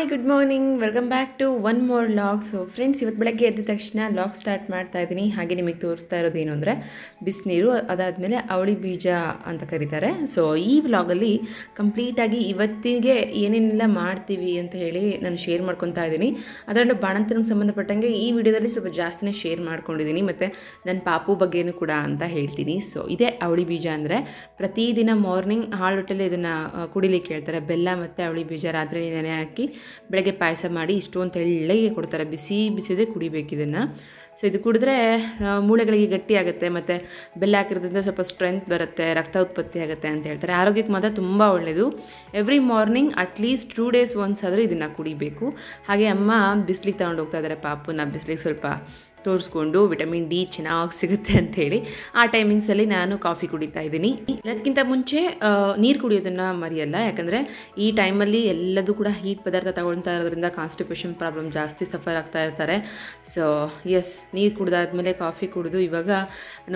Hi good morning welcome back to one more vlog. So friends, ಇವತ್ತು ಬೆಳಗ್ಗೆ ಎದ್ದ ತಕ್ಷಣ ಲಾಗ್ ಸ್ಟಾರ್ಟ್ ಮಾಡ್ತಾ ಇದ್ದೀನಿ. ಹಾಗೆ ನಿಮಗೆ ತೋರಿಸ್ತಾ ಇರೋದು ಏನು ಅಂದರೆ ಬಿಸಿನೀರು, ಅದಾದಮೇಲೆ ಅವಳಿ ಬೀಜ ಅಂತ ಕರೀತಾರೆ. ಸೊ ಈ ವ್ಲಾಗಲ್ಲಿ ಕಂಪ್ಲೀಟಾಗಿ ಇವತ್ತಿಗೆ ಏನೇನೆಲ್ಲ ಮಾಡ್ತೀವಿ ಅಂತ ಹೇಳಿ ನಾನು ಶೇರ್ ಮಾಡ್ಕೊತಾ ಇದ್ದೀನಿ. ಅದರಲ್ಲೂ ಬಾಣಂತನಿಗೆ ಸಂಬಂಧಪಟ್ಟಂಗೆ ಈ ವಿಡಿಯೋದಲ್ಲಿ ಸ್ವಲ್ಪ ಜಾಸ್ತಿನೇ ಶೇರ್ ಮಾಡ್ಕೊಂಡಿದ್ದೀನಿ, ಮತ್ತು ನನ್ನ ಪಾಪು ಬಗ್ಗೆನೂ ಕೂಡ ಅಂತ ಹೇಳ್ತೀನಿ. ಸೊ ಇದೇ ಅವಳಿ ಬೀಜ ಅಂದರೆ ಪ್ರತಿದಿನ ಮಾರ್ನಿಂಗ್ ಹಾಳೊಟ್ಟಲ್ಲಿ ಇದನ್ನು ಕುಡಿಲಿಕ್ಕೆ ಹೇಳ್ತಾರೆ. ಬೆಲ್ಲ ಮತ್ತು ಅವಳಿ ಬೀಜ ರಾತ್ರಿ ನೆನೆ ಹಾಕಿ ಬೆಳಗ್ಗೆ ಪಾಯಸ ಮಾಡಿ ಇಷ್ಟೊಂದು ತೆಳ್ಳಗೆ ಕೊಡ್ತಾರೆ. ಬಿಸಿದೇ ಕುಡಿಬೇಕು ಇದನ್ನು. ಸೊ ಇದು ಕುಡಿದ್ರೆ ಮೂಳೆಗಳಿಗೆ ಗಟ್ಟಿ ಆಗುತ್ತೆ, ಮತ್ತು ಬೆಲ್ಲ ಹಾಕಿರೋದ್ರಿಂದ ಸ್ವಲ್ಪ ಸ್ಟ್ರೆಂತ್ ಬರುತ್ತೆ, ರಕ್ತ ಉತ್ಪತ್ತಿ ಆಗುತ್ತೆ ಅಂತ ಹೇಳ್ತಾರೆ. ಆರೋಗ್ಯಕ್ಕೆ ಮಾತ್ರ ತುಂಬ ಒಳ್ಳೆಯದು. Every morning at least 2 days once ಆದರೂ ಇದನ್ನು ಕುಡಿಬೇಕು. ಹಾಗೆ ಅಮ್ಮ ಬಿಸಿಲಿಗೆ ತಗೊಂಡು ಹೋಗ್ತಾ ಇದ್ದಾರೆ ಪಾಪುನ, ಬಿಸಿಲಿಗೆ ಸ್ವಲ್ಪ ತೋರಿಸ್ಕೊಂಡು ವಿಟಮಿನ್ ಡಿ ಚೆನ್ನಾಗಿ ಸಿಗುತ್ತೆ ಅಂಥೇಳಿ. ಆ ಟೈಮಿಂಗ್ಸಲ್ಲಿ ನಾನು ಕಾಫಿ ಕುಡಿತಾ ಇದ್ದೀನಿ. ಅದಕ್ಕಿಂತ ಮುಂಚೆ ನೀರು ಕುಡಿಯೋದನ್ನು ಮರೆಯಲ್ಲ, ಯಾಕಂದರೆ ಈ ಟೈಮಲ್ಲಿ ಎಲ್ಲದೂ ಕೂಡ ಹೀಟ್ ಪದಾರ್ಥ ತಗೊಳ್ತಾ ಇರೋದ್ರಿಂದ ಕಾನ್ಸ್ಟಿಪೇಷನ್ ಪ್ರಾಬ್ಲಮ್ ಜಾಸ್ತಿ ಸಫರ್ ಆಗ್ತಾ ಇರ್ತಾರೆ. ಸೊ ಎಸ್, ನೀರು ಕುಡಿದಾದ್ಮೇಲೆ ಕಾಫಿ ಕುಡಿದು ಇವಾಗ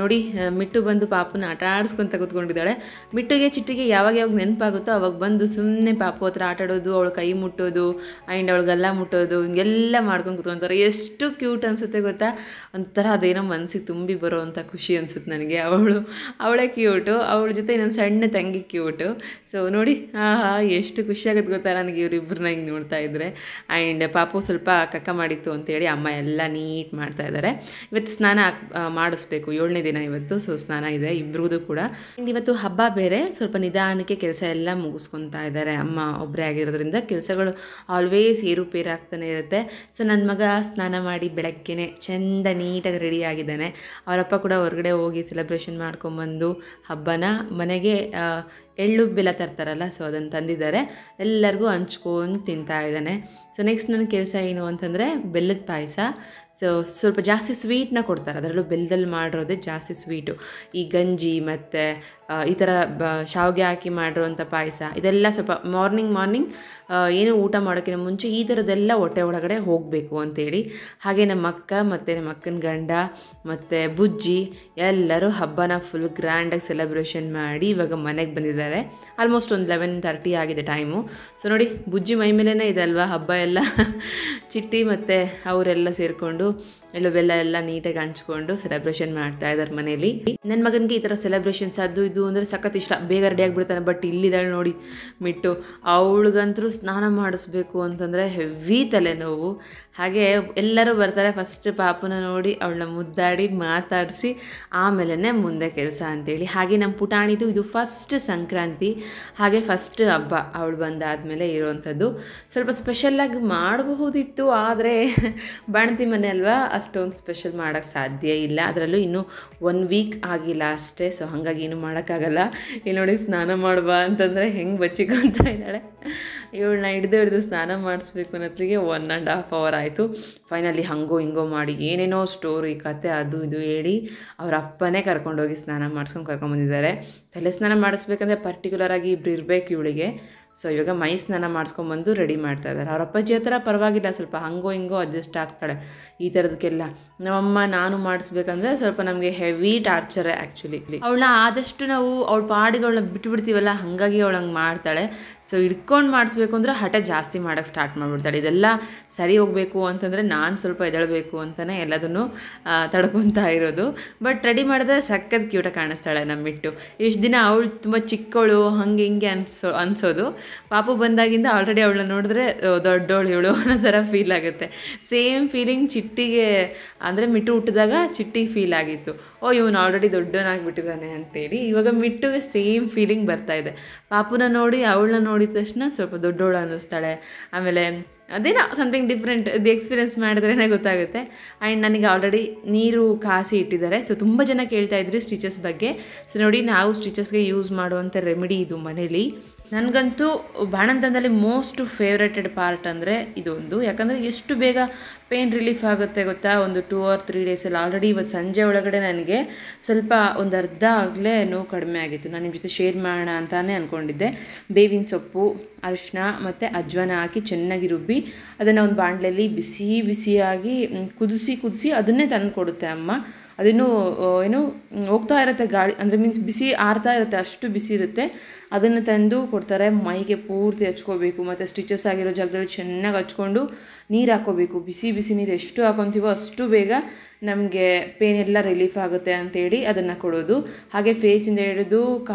ನೋಡಿ ಮಿಟ್ಟು ಬಂದು ಪಾಪುನ ಆಟ ಆಡಿಸ್ಕೊಂತ ಕೂತ್ಕೊಂಡಿದ್ದಾಳೆ. ಮಿಟ್ಟುಗೆ ಚಿಟ್ಟಿಗೆ ಯಾವಾಗ ನೆನಪಾಗುತ್ತೋ ಅವಾಗ ಬಂದು ಸುಮ್ಮನೆ ಪಾಪು ಹತ್ರ ಆಟ ಆಡೋದು, ಅವಳು ಕೈ ಮುಟ್ಟೋದು ಆ್ಯಂಡ್ ಅವಳು ಗಲ್ಲ ಮುಟ್ಟೋದು, ಹಿಂಗೆಲ್ಲ ಮಾಡ್ಕೊಂಡು ಕೂತ್ಕೊತಾರೆ. ಎಷ್ಟು ಕ್ಯೂಟ್ ಅನಿಸುತ್ತೆ ಗೊತ್ತಾ. ಒಂಥರ ಅದೇನೋ ಮನಸ್ಸಿಗೆ ತುಂಬಿ ಬರೋ ಅಂಥ ಖುಷಿ ಅನಿಸುತ್ತೆ ನನಗೆ. ಅವಳೇ ಕ್ಯೂಟು, ಅವಳ ಜೊತೆ ಇನ್ನೊಂದು ಸಣ್ಣ ತಂಗಿ ಕ್ಯೂಟು. ಸೊ ನೋಡಿ ಎಷ್ಟು ಖುಷಿಯಾಗುತ್ತೆ ಗೊತ್ತಾ ನನಗೆ ಇವರಿಬ್ಬರನ್ನ ಹಿಂಗೆ ನೋಡ್ತಾ ಇದ್ದರೆ. ಆ್ಯಂಡ್ ಪಾಪು ಸ್ವಲ್ಪ ಕಕ್ಕ ಮಾಡಿತ್ತು ಅಂತೇಳಿ ಅಮ್ಮ ಎಲ್ಲ ನೀಟ್ ಮಾಡ್ತಾ ಇದ್ದಾರೆ. ಇವತ್ತು ಸ್ನಾನ ಮಾಡಿಸ್ಬೇಕು, 7ನೇ ದಿನ ಇವತ್ತು. ಸೊ ಸ್ನಾನ ಇದೆ ಇಬ್ರಿಗೂ ಕೂಡ. ಆ್ಯಂಡ್ ಇವತ್ತು ಹಬ್ಬ ಬೇರೆ, ಸ್ವಲ್ಪ ನಿಧಾನಕ್ಕೆ ಕೆಲಸ ಎಲ್ಲ ಮುಗಿಸ್ಕೊತಾ ಇದ್ದಾರೆ. ಅಮ್ಮ ಒಬ್ಬರೇ ಆಗಿರೋದ್ರಿಂದ ಕೆಲಸಗಳು ಆಲ್ವೇಸ್ ಏರುಪೇರು ಆಗ್ತಾನೆ ಇರುತ್ತೆ. ಸೊ ನನ್ನ ಮಗ ಸ್ನಾನ ಮಾಡಿ ಬೆಳಗ್ಗೆನೆ ಚೆಂದ ನೀಟಾಗಿ ರೆಡಿ ಆಗಿದ್ದಾನೆ. ಅವರಪ್ಪ ಕೂಡ ಹೊರಗಡೆ ಹೋಗಿ ಸೆಲೆಬ್ರೇಷನ್ ಮಾಡ್ಕೊಂಬಂದು ಹಬ್ಬನ ಮನೆಗೆ ಎಳ್ಳು ಬೆಲ್ಲ ತರ್ತಾರಲ್ಲ, ಸೊ ಅದನ್ನು ತಂದಿದ್ದಾರೆ. ಎಲ್ಲರಿಗೂ ಹಂಚ್ಕೊಂಡು ತಿಂತಾ ಇದ್ದಾನೆ. ಸೊ ನೆಕ್ಸ್ಟ್ ನನ್ನ ಕೆಲಸ ಏನು ಅಂತಂದರೆ ಬೆಲ್ಲದ ಪಾಯಸ. ಸೊ ಸ್ವಲ್ಪ ಜಾಸ್ತಿ ಸ್ವೀಟ್ನ ಕೊಡ್ತಾರೆ, ಅದರಲ್ಲೂ ಬೆಲ್ಲದಲ್ಲಿ ಮಾಡಿರೋದೇ ಜಾಸ್ತಿ ಸ್ವೀಟು. ಈ ಗಂಜಿ ಮತ್ತು ಈ ಥರ ಶಾವಿಗೆ ಹಾಕಿ ಮಾಡಿರೋವಂಥ ಪಾಯಸ, ಇದೆಲ್ಲ ಸ್ವಲ್ಪ ಮಾರ್ನಿಂಗ್ ಏನು ಊಟ ಮಾಡೋಕ್ಕಿಂತ ಮುಂಚೆ ಈ ಥರದ್ದೆಲ್ಲ ಹೊಟ್ಟೆ ಒಳಗಡೆ ಹೋಗಬೇಕು ಅಂಥೇಳಿ. ಹಾಗೆ ನಮ್ಮ ಅಕ್ಕ ಮತ್ತು ನಮ್ಮ ಅಕ್ಕನ ಗಂಡ ಮತ್ತು ಬುಜ್ಜಿ ಎಲ್ಲರೂ ಹಬ್ಬನ ಫುಲ್ ಗ್ರ್ಯಾಂಡಾಗಿ ಸೆಲೆಬ್ರೇಷನ್ ಮಾಡಿ ಇವಾಗ ಮನೆಗೆ ಬಂದಿದ್ದಾರೆ. ಆಲ್ಮೋಸ್ಟ್ ಒಂದು 11:30 ಆಗಿದೆ ಟೈಮು. ಸೊ ನೋಡಿ ಬುಜ್ಜಿ ಮೈ ಮೇಲೇ ಇದೆ ಅಲ್ವಾ ಹಬ್ಬ ಎಲ್ಲ. ಚಿಟ್ಟಿ ಮತ್ತು ಅವರೆಲ್ಲ ಸೇರಿಕೊಂಡು ಎಲ್ಲೋ ಬೆಲ್ಲ ಎಲ್ಲ ನೀಟಾಗಿ ಹಂಚ್ಕೊಂಡು ಸೆಲೆಬ್ರೇಷನ್ ಮಾಡ್ತಾ ಇದ್ದಾರೆ ಮನೇಲಿ. ನನ್ನ ಮಗನಿಗೆ ಈ ಥರ ಸೆಲೆಬ್ರೇಷನ್ಸ್ ಅದು ಇದು ಅಂದರೆ ಸಖತ್ ಇಷ್ಟ. ಬೇಗ ರೆಡಿ ಆಗಿಬಿಡ್ತಾನೆ. ಬಟ್ ಇಲ್ಲಿದ್ದಾಳೆ ನೋಡಿ ಮಿಟ್ಟು, ಅವಳಿಗಂತರೂ ಸ್ನಾನ ಮಾಡಿಸ್ಬೇಕು ಅಂತಂದರೆ ಹೆವಿ ತಲೆನೋವು. ಹಾಗೆ ಎಲ್ಲರೂ ಬರ್ತಾರೆ, ಫಸ್ಟ್ ಪಾಪುನ ನೋಡಿ ಅವಳನ್ನ ಮುದ್ದಾಡಿ ಮಾತಾಡಿಸಿ ಆಮೇಲೆ ಮುಂದೆ ಕೆಲಸ ಅಂತೇಳಿ. ಹಾಗೆ ನಮ್ಮ ಪುಟಾಣಿದು ಇದು ಫಸ್ಟ್ ಸಂಕ್ರಾಂತಿ, ಹಾಗೆ ಫಸ್ಟ್ ಹಬ್ಬ ಅವಳು ಬಂದಾದಮೇಲೆ ಇರೋವಂಥದ್ದು. ಸ್ವಲ್ಪ ಸ್ಪೆಷಲ್ಲಾಗಿ ಮಾಡಬಹುದಿತ್ತು, ಆದರೆ ಬಾಣಂತಿ ಮನೆ ಅಲ್ವಾ, ಅಷ್ಟೊಂದು ಸ್ಪೆಷಲ್ ಮಾಡೋಕ್ಕೆ ಸಾಧ್ಯ ಇಲ್ಲ. ಅದರಲ್ಲೂ ಇನ್ನೂ 1 week ಆಗಿಲ್ಲ ಅಷ್ಟೇ. ಸೊ ಹಾಗಾಗಿ ಏನು ಮಾಡೋಕ್ಕಾಗಲ್ಲ. ಇಲ್ಲಿ ನೋಡಿ ಸ್ನಾನ ಮಾಡುವ ಅಂತಂದರೆ ಹೆಂಗೆ ಬಚ್ಚಿಕೊಂತ ಇದ್ದಾಳೆ. ಇವಳನ್ನ ಹಿಡ್ದು ಸ್ನಾನ ಮಾಡಿಸ್ಬೇಕು ಅನ್ನೋತ್ತಿಗೆ 1.5 hour ಆಯಿತು. ಫೈನಲಿ ಹಂಗೋ ಹಿಂಗೋ ಮಾಡಿ ಏನೇನೋ ಸ್ಟೋರಿ ಕತೆ ಅದು ಇದು ಹೇಳಿ ಅವ್ರ ಅಪ್ಪನೇ ಕರ್ಕೊಂಡೋಗಿ ಸ್ನಾನ ಕರ್ಕೊಂಬಂದಿದ್ದಾರೆ. ತಲೆ ಸ್ನಾನ ಮಾಡಿಸ್ಬೇಕಂದ್ರೆ ಪರ್ಟಿಕ್ಯುಲರಾಗಿ ಇಬ್ಬರು ಇರಬೇಕು ಇವಳಿಗೆ. ಸೊ ಇವಾಗ ಮೈ ಸ್ನಾನ ಮಾಡಿಸ್ಕೊಂಬಂದು ರೆಡಿ ಮಾಡ್ತಾ ಇದ್ದಾರೆ. ಅವ್ರ ಅಪ್ಪಾಜಿ ಹತ್ರ ಪರವಾಗಿಲ್ಲ, ಸ್ವಲ್ಪ ಹಂಗೋ ಹಿಂಗೋ ಅಡ್ಜಸ್ಟ್ ಆಗ್ತಾಳೆ ಈ ಥರದಕ್ಕೆಲ್ಲ. ನಮ್ಮಮ್ಮ ನಾನು ಮಾಡಿಸ್ಬೇಕಂದ್ರೆ ಸ್ವಲ್ಪ ನಮಗೆ ಹೆವಿ ಟಾರ್ಚರೇ ಆ್ಯಕ್ಚುಲಿ. ಅವಳನ್ನ ಆದಷ್ಟು ನಾವು ಅವಳ ಪಾಡಿಗೆ ಅವಳನ್ನ ಬಿಟ್ಬಿಡ್ತೀವಲ್ಲ, ಹಾಗಾಗಿ ಅವಳು ಹಂಗೆ ಮಾಡ್ತಾಳೆ. ಸೊ ಹಿಡ್ಕೊಂಡು ಮಾಡಿಸ್ಬೇಕು ಅಂದರೆ ಹಠ ಜಾಸ್ತಿ ಮಾಡೋಕ್ಕೆ ಸ್ಟಾರ್ಟ್ ಮಾಡಿಬಿಡ್ತಾಳೆ. ಇದೆಲ್ಲ ಸರಿ ಹೋಗಬೇಕು ಅಂತಂದರೆ ನಾನು ಸ್ವಲ್ಪ ಎದಳಬೇಕು ಅಂತಲೇ ಎಲ್ಲದನ್ನು ತಡ್ಕೊತಾ ಇರೋದು. ಬಟ್ ರೆಡಿ ಮಾಡಿದ್ರೆ ಸಖತ್ ಕ್ಯೂಟಾಗಿ ಕಾಣಿಸ್ತಾಳೆ ನಮ್ಮಿಟ್ಟು. ಇಷ್ಟು ದಿನ ಅವಳು ತುಂಬ ಚಿಕ್ಕವಳು ಹಂಗೆ ಹಿಂಗೆ ಅನಿಸೋದು. ಪಾಪು ಬಂದಾಗಿಂದ ಆಲ್ರೆಡಿ ಅವಳನ್ನ ನೋಡಿದ್ರೆ ದೊಡ್ಡವಳು ಇವಳು ಅನ್ನೋ ಥರ ಫೀಲ್ ಆಗುತ್ತೆ. ಸೇಮ್ ಫೀಲಿಂಗ್ ಚಿಟ್ಟಿಗೆ ಅಂದರೆ ಮಿಟ್ಟು ಹುಟ್ಟಿದಾಗ ಚಿಟ್ಟಿಗೆ ಫೀಲ್ ಆಗಿತ್ತು. ಇವನು ಆಲ್ರೆಡಿ ದೊಡ್ಡವನಾಗಿಬಿಟ್ಟಿದ್ದಾನೆ ಅಂತೇಳಿ. ಇವಾಗ ಮಿಟ್ಟುಗೆ ಸೇಮ್ ಫೀಲಿಂಗ್ ಬರ್ತಾಯಿದೆ. ಪಾಪುನ ನೋಡಿ ಅವಳನ್ನ ನೋಡಿದ ತಕ್ಷಣ ಸ್ವಲ್ಪ ದೊಡ್ಡವಳು ಅನ್ನಿಸ್ತಾಳೆ. ಆಮೇಲೆ ಅದೇನೋ ಸಮಥಿಂಗ್ ಡಿಫ್ರೆಂಟ್, ಇದು ಎಕ್ಸ್ಪೀರಿಯೆನ್ಸ್ ಮಾಡಿದ್ರೇ ಗೊತ್ತಾಗುತ್ತೆ. ಆ್ಯಂಡ್ ನನಗೆ ಆಲ್ರೆಡಿ ನೀರು ಕಾಸಿ ಇಟ್ಟಿದ್ದಾರೆ. ಸೊ ತುಂಬ ಜನ ಕೇಳ್ತಾ ಇದ್ರಿ ಸ್ಟಿಚಸ್ ಬಗ್ಗೆ. ಸೊ ನೋಡಿ, ನಾವು ಸ್ಟಿಚಸ್ಗೆ ಯೂಸ್ ಮಾಡುವಂಥ ರೆಮಿಡಿ ಇದು ಮನೇಲಿ. ನನಗಂತೂ ಬಾಣಂತನದಲ್ಲಿ ಮೋಸ್ಟ್ ಫೇವ್ರೇಟೆಡ್ ಪಾರ್ಟ್ ಅಂದರೆ ಇದೊಂದು. ಯಾಕಂದರೆ ಎಷ್ಟು ಬೇಗ ಪೇನ್ ರಿಲೀಫ್ ಆಗುತ್ತೆ ಗೊತ್ತಾ, ಒಂದು 2 or 3 ಡೇಸಲ್ಲಿ. ಆಲ್ರೆಡಿ ಇವತ್ತು ಸಂಜೆ ಒಳಗಡೆ ನನಗೆ ಸ್ವಲ್ಪ ಒಂದು ಅರ್ಧ ಆಗಲೇ ನೋವು ಕಡಿಮೆ ಆಗಿತ್ತು. ನಾನು ನಿಮ್ಮ ಜೊತೆ ಶೇರ್ ಮಾಡೋಣ ಅಂತಾನೆ ಅಂದ್ಕೊಂಡಿದ್ದೆ. ಬೇವಿನ ಸೊಪ್ಪು, ಅರಿಶಿನ ಮತ್ತು ಅಜ್ವಾನ ಹಾಕಿ ಚೆನ್ನಾಗಿ ರುಬ್ಬಿ ಅದನ್ನು ಒಂದು ಬಾಣಲೆಯಲ್ಲಿ ಬಿಸಿಯಾಗಿ ಕುದಿಸಿ ಅದನ್ನೇ ತಂದು ಕೊಡುತ್ತೆ ಅಮ್ಮ. ಅದೇನು ಏನು ಹೋಗ್ತಾ ಇರುತ್ತೆ ಗಾಳಿ, ಅಂದರೆ ಮೀನ್ಸ್ ಬಿಸಿ ಆರ್ತಾ ಇರುತ್ತೆ, ಅಷ್ಟು ಬಿಸಿ ಇರುತ್ತೆ. ಅದನ್ನು ತಂದು ಕೊಡ್ತಾರೆ. ಮೈಗೆ ಪೂರ್ತಿ ಹಚ್ಕೋಬೇಕು ಮತ್ತು ಸ್ಟಿಚಸ್ ಆಗಿರೋ ಜಾಗದಲ್ಲಿ ಚೆನ್ನಾಗಿ ಹಚ್ಕೊಂಡು ನೀರು ಹಾಕ್ಕೋಬೇಕು. ಬಿಸಿ ನೀರು ಎಷ್ಟು ಹಾಕೊತೀವೋ ಅಷ್ಟು ಬೇಗ ನಮಗೆ ಪೇನ್ ಎಲ್ಲ ರಿಲೀಫ್ ಆಗುತ್ತೆ ಅಂತೇಳಿ ಅದನ್ನು ಕೊಡೋದು. ಹಾಗೆ ಫೇಸಿಂದ ಹಿಡಿದು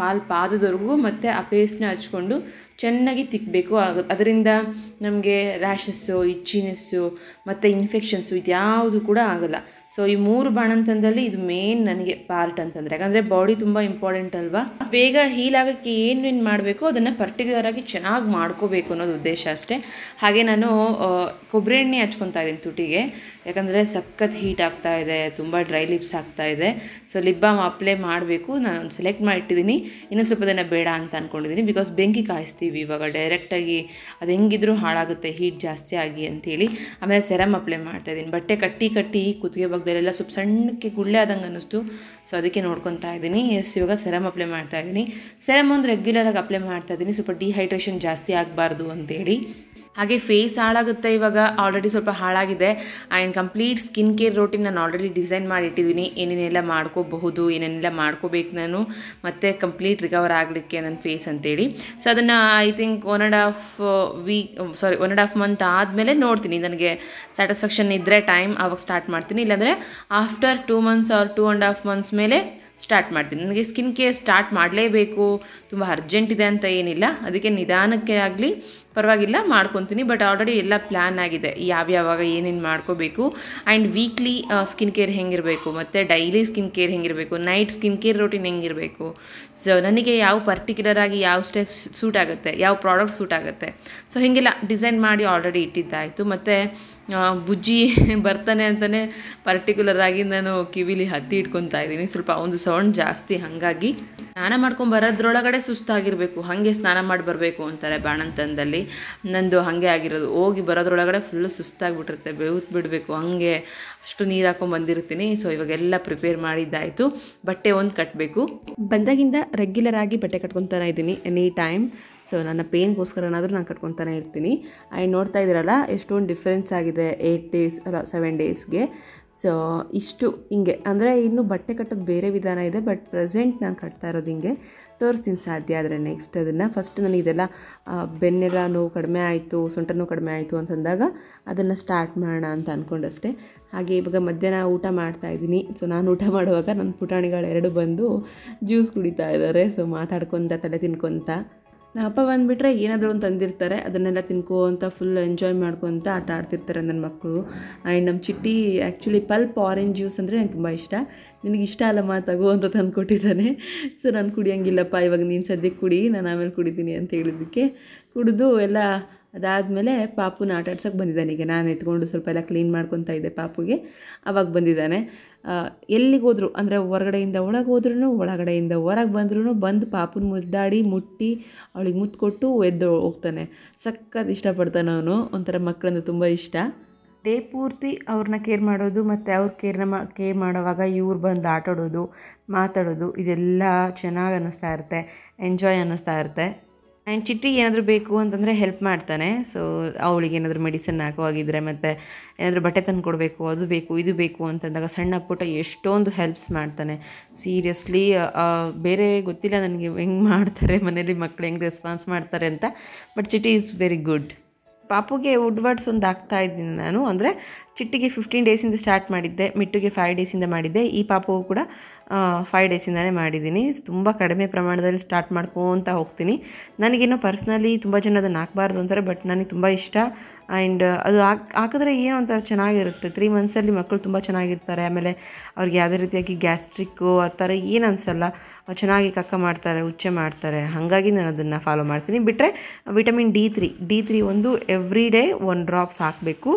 ಪಾದದವರೆಗೂ ಮತ್ತು ಆ ಪೇಸ್ಟ್ನ ಹಚ್ಕೊಂಡು ಚೆನ್ನಾಗಿ ತಿಕ್ಕಬೇಕು. ಅದರಿಂದ ನಮಗೆ ರ್ಯಾಷಸ್ಸು, ಇಚ್ಚಿನೆಸ್ಸು ಮತ್ತು ಇನ್ಫೆಕ್ಷನ್ಸು ಇದ್ಯಾವುದು ಕೂಡ ಆಗೋಲ್ಲ. ಸೊ ಈ 3 ಬಾಣಂತನದಲ್ಲಿ ಇದು ಮೇನ್ ನನಗೆ ಪಾರ್ಟ್ ಅಂತಂದರೆ, ಯಾಕಂದರೆ ಬಾಡಿ ತುಂಬ ಇಂಪಾರ್ಟೆಂಟ್ ಅಲ್ವಾ. ಬೇಗ ಹೀಲ್ ಆಗೋಕ್ಕೆ ಏನೇನು ಮಾಡಬೇಕು ಅದನ್ನು ಪರ್ಟಿಕ್ಯುಲರಾಗಿ ಚೆನ್ನಾಗಿ ಮಾಡ್ಕೋಬೇಕು ಅನ್ನೋದು ಉದ್ದೇಶ ಅಷ್ಟೇ. ಹಾಗೆ ನಾನು ಕೊಬ್ಬರಿ ಎಣ್ಣೆ ಹಚ್ಕೊತಾ ಇದ್ದೀನಿ ತುಟಿಗೆ, ಯಾಕಂದರೆ ಸಖತ್ ಹೀಟ್ ಆಗ್ತಾ ಇದೆ, ತುಂಬ ಡ್ರೈ ಲಿಪ್ಸ್ ಆಗ್ತಾ ಇದೆ. ಸೊ ಲಿಪ್ ಬಾಮ್ ಅಪ್ಲೈ ಮಾಡಬೇಕು. ನಾನು ಒಂದು ಸೆಲೆಕ್ಟ್ ಮಾಡಿಟ್ಟಿದ್ದೀನಿ, ಇನ್ನೂ ಸ್ವಲ್ಪ ದಿನ ಬೇಡ ಅಂತ ಅಂದ್ಕೊಂಡಿದ್ದೀನಿ. ಬಿಕಾಸ್ ಬೆಂಕಿ ಕಾಯಿಸ್ತೀವಿ ಇವಾಗ ಡೈರೆಕ್ಟಾಗಿ, ಅದು ಹೆಂಗಿದ್ರೂ ಹಾಳಾಗುತ್ತೆ ಹೀಟ್ ಜಾಸ್ತಿ ಆಗಿ ಅಂಥೇಳಿ. ಆಮೇಲೆ ಸೆರಮ್ ಅಪ್ಲೈ ಮಾಡ್ತಾಯಿದ್ದೀನಿ. ಬಟ್ಟೆ ಕಟ್ಟಿ ಕುತ್ತಿಗೆ ಭಾಗದಲ್ಲೆಲ್ಲ ಸ್ವಲ್ಪ ಸಣ್ಣಕ್ಕೆ ಗುಳ್ಳೆ ಆದಂಗೆ ಅನ್ನಿಸ್ತು. ಸೊ ಅದಕ್ಕೆ ನೋಡ್ಕೊತಾ ಇದ್ದೀನಿ. ಇವಾಗ ಸೆರಮ್ ಅಪ್ಲೈ ಮಾಡ್ತಾಯಿದ್ದೀನಿ. ಸೆರಮ್ ಒಂದು ರೆಗ್ಯುಲರಾಗಿ ಅಪ್ಲೈ ಮಾಡ್ತಾಯಿದ್ದೀನಿ, ಸ್ವಲ್ಪ ಡಿಹೈಡ್ರೇಷನ್ ಜಾಸ್ತಿ ಆಗಬಾರ್ದು ಅಂತೇಳಿ. ಹಾಗೆ ಫೇಸ್ ಹಾಳಾಗುತ್ತೆ, ಇವಾಗ ಆಲ್ರೆಡಿ ಸ್ವಲ್ಪ ಹಾಳಾಗಿದೆ. And complete skin care routine ನಾನು ಆಲ್ರೆಡಿ ಡಿಸೈನ್ ಮಾಡಿಟ್ಟಿದ್ದೀನಿ, ಏನೇನೆಲ್ಲ ಮಾಡ್ಕೋಬಹುದು, ಏನೇನೆಲ್ಲ ಮಾಡ್ಕೋಬೇಕು ನಾನು, ಮತ್ತು ಕಂಪ್ಲೀಟ್ ರಿಕವರ್ ಆಗಲಿಕ್ಕೆ ನನ್ನ ಫೇಸ್ ಅಂತೇಳಿ. ಸೊ ಅದನ್ನು ಐ ಥಿಂಕ್ 1.5 ಮಂತ್ ಆದಮೇಲೆ ನೋಡ್ತೀನಿ. ನನಗೆ ಸ್ಯಾಟಿಸ್ಫ್ಯಾಕ್ಷನ್ ಇದ್ದರೆ ಟೈಮ್ ಆವಾಗ ಸ್ಟಾರ್ಟ್ ಮಾಡ್ತೀನಿ, ಇಲ್ಲಾಂದರೆ ಆಫ್ಟರ್ 2 months or 2.5 months ಮೇಲೆ ಸ್ಟಾರ್ಟ್ ಮಾಡ್ತೀನಿ. ನನಗೆ ಸ್ಕಿನ್ ಕೇರ್ ಸ್ಟಾರ್ಟ್ ಮಾಡಲೇಬೇಕು, ತುಂಬ ಅರ್ಜೆಂಟ್ ಇದೆ ಅಂತ ಏನಿಲ್ಲ, ಅದಕ್ಕೆ ನಿಧಾನಕ್ಕೆ ಆಗಲಿ ಪರವಾಗಿಲ್ಲ ಮಾಡ್ಕೊತೀನಿ. ಬಟ್ ಆಲ್ರೆಡಿ ಎಲ್ಲ ಪ್ಲ್ಯಾನ್ ಆಗಿದೆ, ಯಾವಾಗ ಏನೇನು ಮಾಡ್ಕೋಬೇಕು. ಆ್ಯಂಡ್ ವೀಕ್ಲಿ ಸ್ಕಿನ್ ಕೇರ್ ಹೆಂಗಿರಬೇಕು, ಮತ್ತು ಡೈಲಿ ಸ್ಕಿನ್ ಕೇರ್ ಹೆಂಗಿರಬೇಕು, ನೈಟ್ ಸ್ಕಿನ್ ಕೇರ್ ರೋಟೀನ್ ಹೆಂಗಿರಬೇಕು. ಸೊ ನನಗೆ ಯಾವ ಪರ್ಟಿಕ್ಯುಲರಾಗಿ ಯಾವ ಸ್ಟೆಪ್ ಸೂಟ್ ಆಗುತ್ತೆ, ಯಾವ ಪ್ರಾಡಕ್ಟ್ ಸೂಟ್ ಆಗುತ್ತೆ, ಸೊ ಹೀಗೆಲ್ಲ ಡಿಸೈನ್ ಮಾಡಿ ಆಲ್ರೆಡಿ ಇಟ್ಟಿದ್ದಾಯಿತು. ಮತ್ತು ಬುಜ್ಜಿ ಬರ್ತಾನೆ ಅಂತಲೇ ಪರ್ಟಿಕ್ಯುಲರಾಗಿ ನಾನು ಕಿವಿಲಿ ಹತ್ತಿ ಇಟ್ಕೊತಾ ಇದ್ದೀನಿ. ಸ್ವಲ್ಪ ಒಂದು ಸೌಂಡ್ ಜಾಸ್ತಿ, ಹಾಗಾಗಿ ಸ್ನಾನ ಮಾಡ್ಕೊಂಡು ಬರೋದ್ರೊಳಗಡೆ ಸುಸ್ತಾಗಿರಬೇಕು, ಹಾಗೆ ಸ್ನಾನ ಮಾಡಿ ಬರಬೇಕು ಅಂತಾರೆ ಬಾಣಂತನದಲ್ಲಿ. ನಂದು ಹಾಗೆ ಆಗಿರೋದು, ಹೋಗಿ ಬರೋದ್ರೊಳಗಡೆ ಫುಲ್ಲು ಸುಸ್ತಾಗಿಬಿಟ್ಟಿರುತ್ತೆ, ಬಿಡಬೇಕು, ಹಾಗೆ ಅಷ್ಟು ನೀರು ಹಾಕೊಂಡು ಬಂದಿರ್ತೀನಿ. ಸೊ ಇವಾಗೆಲ್ಲ ಪ್ರಿಪೇರ್ ಮಾಡಿದ್ದಾಯಿತು. ಬಟ್ಟೆ ಒಂದು ಕಟ್ಟಬೇಕು. ಬಂದಾಗಿಂದ ರೆಗ್ಯುಲರಾಗಿ ಬಟ್ಟೆ ಕಟ್ಕೊತಾನೆ ಇದ್ದೀನಿ ಎನಿ ಟೈಮ್. ಸೊ ನನ್ನ ಪೇನ್ಗೋಸ್ಕರನಾದರೂ ನಾನು ಕಟ್ಕೊತಾನೆ ಇರ್ತೀನಿ. ಆ್ಯಂಡ್ ನೋಡ್ತಾ ಇದ್ದೀರಲ್ಲ ಎಷ್ಟೊಂದು ಡಿಫ್ರೆನ್ಸ್ ಆಗಿದೆ 7 ಡೇಸ್ಗೆ. ಸೊ ಇಷ್ಟು ಹಿಂಗೆ, ಅಂದರೆ ಇನ್ನು ಬಟ್ಟೆ ಕಟ್ಟೋದು ಬೇರೆ ವಿಧಾನ ಇದೆ, ಬಟ್ ಪ್ರೆಸೆಂಟ್ ನಾನು ಕಟ್ತಾ ಇರೋದು ಹಿಂಗೆ. ತೋರಿಸ್ತೀನಿ ಸಾಧ್ಯ ಆದರೆ ನೆಕ್ಸ್ಟ್ ಅದನ್ನು. ಫಸ್ಟ್ ನನಗೆ ಇದೆಲ್ಲ ಬೆನ್ನೆಲ್ಲ ನೋವು ಕಡಿಮೆ ಆಯಿತು, ಸೊಂಟ ನೋವು ಕಡಿಮೆ ಆಯಿತು ಅಂತಂದಾಗ ಅದನ್ನು ಸ್ಟಾರ್ಟ್ ಮಾಡೋಣ ಅಂತ ಅಂದ್ಕೊಂಡಷ್ಟೇ. ಹಾಗೆ ಇವಾಗ ಮಧ್ಯಾಹ್ನ ಊಟ ಮಾಡ್ತಾಯಿದ್ದೀನಿ. ಸೊ ನಾನು ಊಟ ಮಾಡುವಾಗ ನನ್ನ ಪುಟಾಣಿಗಳು 2 ಬಂದು ಜ್ಯೂಸ್ ಕುಡಿತಾ ಇದ್ದಾರೆ. ಸೊ ಮಾತಾಡ್ಕೊತ ತಲೆ ತಿನ್ಕೊತ, ನಮ್ಮ ಅಪ್ಪ ಬಂದುಬಿಟ್ರೆ ಏನಾದರೂ ಒಂದು ತಂದಿರ್ತಾರೆ, ಅದನ್ನೆಲ್ಲ ತಿನ್ಕೋಂತ ಫುಲ್ ಎಂಜಾಯ್ ಮಾಡ್ಕೊತ ಆಟ ಆಡ್ತಿರ್ತಾರೆ ನನ್ನ ಮಕ್ಕಳು. ಆ್ಯಂಡ್ ನಮ್ಮ ಚಿಟ್ಟಿ ಆ್ಯಕ್ಚುಲಿ ಪಲ್ಪ್ ಆರೆಂಜ್ ಜ್ಯೂಸ್ ಅಂದರೆ ನಂಗೆ ತುಂಬ ಇಷ್ಟ. ನಿನಗೆ ಇಷ್ಟ ಅಲ್ಲಮ್ಮ ತಗೋ ಅಂತ ತಂದು ಕೊಟ್ಟಿದ್ದಾನೆ. ಸೊ ನಾನು ಕುಡಿಯೋಂಗಿಲ್ಲಪ್ಪ, ಇವಾಗ ನೀನು ಸದ್ಯಕ್ಕೆ ಕುಡಿ, ನಾನು ಆಮೇಲೆ ಕುಡಿತೀನಿ ಅಂತ ಹೇಳಿದ್ದಕ್ಕೆ ಕುಡಿದು ಎಲ್ಲ ಅದಾದಮೇಲೆ ಪಾಪುನ ಆಟ ಆಡ್ಸೋಕ್ಕೆ ಬಂದಿದ್ದಾನೆ. ಈಗ ನಾನು ಎತ್ಕೊಂಡು ಸ್ವಲ್ಪ ಎಲ್ಲ ಕ್ಲೀನ್ ಮಾಡ್ಕೊತಾ ಇದ್ದೆ ಪಾಪುಗೆ, ಆವಾಗ ಬಂದಿದ್ದಾನೆ. ಎಲ್ಲಿಗೋದ್ರು ಅಂದರೆ ಹೊರಗಡೆಯಿಂದ ಒಳಗೆ ಹೋದ್ರೂ, ಒಳಗಡೆಯಿಂದ ಹೊರಗೆ ಬಂದು ಪಾಪುನ ಮುದ್ದಾಡಿ ಮುಟ್ಟಿ ಅವಳಿಗೆ ಮುತ್ತು ಕೊಟ್ಟು ಎದ್ದು ಹೋಗ್ತಾನೆ. ಸಖತ್ ಇಷ್ಟಪಡ್ತಾನೆ ಅವನು. ಒಂಥರ ಮಕ್ಕಳಂದ್ರೆ ತುಂಬ ಇಷ್ಟ. ಡೇ ಪೂರ್ತಿ ಅವ್ರನ್ನ ಕೇರ್ ಮಾಡೋದು ಮತ್ತು ಅವ್ರ ಕೇರ್ ಮಾಡೋವಾಗ ಇವ್ರು ಬಂದು ಆಟಾಡೋದು, ಮಾತಾಡೋದು, ಇದೆಲ್ಲ ಚೆನ್ನಾಗಿ ಅನ್ನಿಸ್ತಾ ಇರುತ್ತೆ, ಎಂಜಾಯ್ ಅನ್ನಿಸ್ತಾ ಇರುತ್ತೆ. ಆ್ಯಂಡ್ ಚಿಟ್ಟಿ ಏನಾದರೂ ಬೇಕು ಅಂತಂದರೆ ಹೆಲ್ಪ್ ಮಾಡ್ತಾನೆ. ಸೊ ಅವಳಿಗೆ ಏನಾದರೂ ಮೆಡಿಸಿನ್ ಹಾಕುವಾಗಿದ್ದರೆ, ಮತ್ತು ಏನಾದರೂ ಬಟ್ಟೆ ತಂದು ಕೊಡಬೇಕು, ಅದು ಬೇಕು ಇದು ಬೇಕು ಅಂತಂದಾಗ ಸಣ್ಣ ಪುಟ್ಟ ಎಷ್ಟೊಂದು ಹೆಲ್ಪ್ಸ್ ಮಾಡ್ತಾನೆ. ಸೀರಿಯಸ್ಲಿ ಬೇರೆ ಗೊತ್ತಿಲ್ಲ ನನಗೆ ಹೆಂಗೆ ಮಾಡ್ತಾರೆ ಮನೇಲಿ ಮಕ್ಕಳು, ಹೆಂಗೆ ರೆಸ್ಪಾನ್ಸ್ ಮಾಡ್ತಾರೆ ಅಂತ. ಬಟ್ ಚಿಟ್ಟಿ ಈಸ್ ವೆರಿ ಗುಡ್. ಪಾಪುಗೆ ವುಡ್ವರ್ಡ್ಸ್ ಒಂದು ಹಾಕ್ತಾಯಿದ್ದೀನಿ ನಾನು. ಅಂದರೆ ಚಿಟ್ಟಿಗೆ 15 ಡೇಸಿಂದ ಸ್ಟಾರ್ಟ್ ಮಾಡಿದ್ದೆ, ಮಿಟ್ಟುಗೆ 5 ಡೇಸಿಂದ ಮಾಡಿದ್ದೆ. ಈ ಪಾಪುಗೂ ಕೂಡ 5 ಡೇಸಿಂದನೇ ಮಾಡಿದ್ದೀನಿ. ತುಂಬ ಕಡಿಮೆ ಪ್ರಮಾಣದಲ್ಲಿ ಸ್ಟಾರ್ಟ್ ಮಾಡ್ಕೊತ ಹೋಗ್ತೀನಿ. ನನಗೇನೋ ಪರ್ಸ್ನಲಿ ತುಂಬ ಜನ ಅದನ್ನು ಹಾಕಬಾರ್ದು ಅಂತಾರೆ, ಬಟ್ ನನಗೆ ತುಂಬ ಇಷ್ಟ. ಆ್ಯಂಡ್ ಅದು ಹಾಕಿದ್ರೆ ಏನೋ ಒಂಥರ ಚೆನ್ನಾಗಿರುತ್ತೆ. 3 ಮಂತ್ಸಲ್ಲಿ ಮಕ್ಕಳು ತುಂಬ ಚೆನ್ನಾಗಿರ್ತಾರೆ. ಆಮೇಲೆ ಅವ್ರಿಗೆ ಯಾವುದೇ ರೀತಿಯಾಗಿ ಗ್ಯಾಸ್ಟ್ರಿಕ್ಕು ಆ ಥರ ಏನು ಅನಿಸಲ್ಲ, ಚೆನ್ನಾಗಿ ಕಕ್ಕ ಮಾಡ್ತಾರೆ, ಉಚ್ಚೆ ಮಾಡ್ತಾರೆ. ಹಾಗಾಗಿ ನಾನು ಅದನ್ನು ಫಾಲೋ ಮಾಡ್ತೀನಿ. ಬಿಟ್ಟರೆ ವಿಟಮಿನ್ D3 ಒಂದು ಎವ್ರಿ ಡೇ 1 ಡ್ರಾಪ್ಸ್ ಹಾಕಬೇಕು,